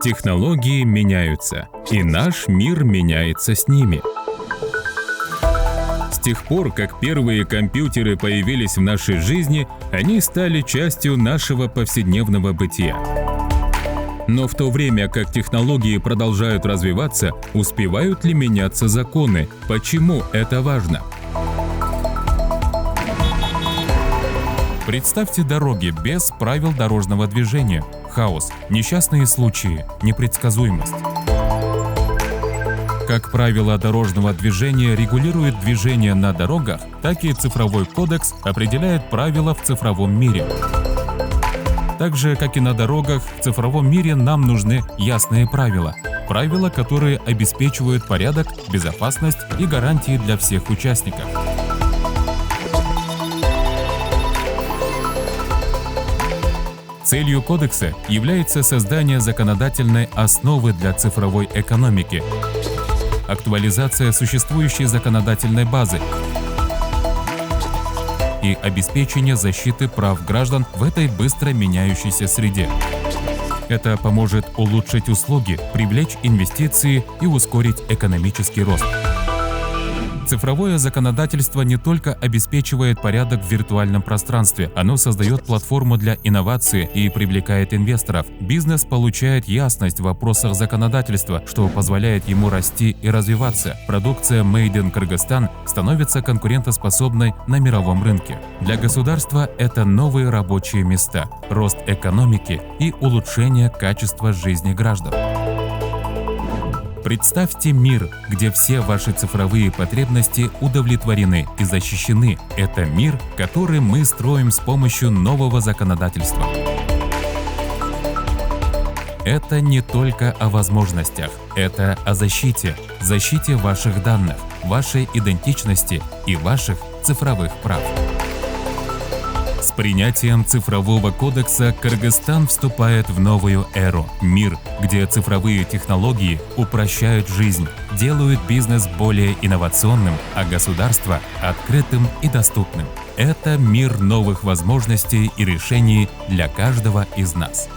Технологии меняются, и наш мир меняется с ними. С тех пор, как первые компьютеры появились в нашей жизни, они стали частью нашего повседневного бытия. Но в то время, как технологии продолжают развиваться, успевают ли меняться законы? Почему это важно? Представьте дороги без правил дорожного движения. Хаос, несчастные случаи, непредсказуемость. Как правила дорожного движения регулируют движение на дорогах, так и цифровой кодекс определяет правила в цифровом мире. Так же, как и на дорогах, в цифровом мире нам нужны ясные правила. Правила, которые обеспечивают порядок, безопасность и гарантии для всех участников. Целью кодекса является создание законодательной основы для цифровой экономики, актуализация существующей законодательной базы и обеспечение защиты прав граждан в этой быстро меняющейся среде. Это поможет улучшить услуги, привлечь инвестиции и ускорить экономический рост. Цифровое законодательство не только обеспечивает порядок в виртуальном пространстве, оно создает платформу для инноваций и привлекает инвесторов. Бизнес получает ясность в вопросах законодательства, что позволяет ему расти и развиваться. Продукция Made in Кыргызстан становится конкурентоспособной на мировом рынке. Для государства это новые рабочие места, рост экономики и улучшение качества жизни граждан. Представьте мир, где все ваши цифровые потребности удовлетворены и защищены. Это мир, который мы строим с помощью нового законодательства. Это не только о возможностях, это о защите. Защите ваших данных, вашей идентичности и ваших цифровых прав. С принятием цифрового кодекса Кыргызстан вступает в новую эру. Мир, где цифровые технологии упрощают жизнь, делают бизнес более инновационным, а государство – открытым и доступным. Это мир новых возможностей и решений для каждого из нас.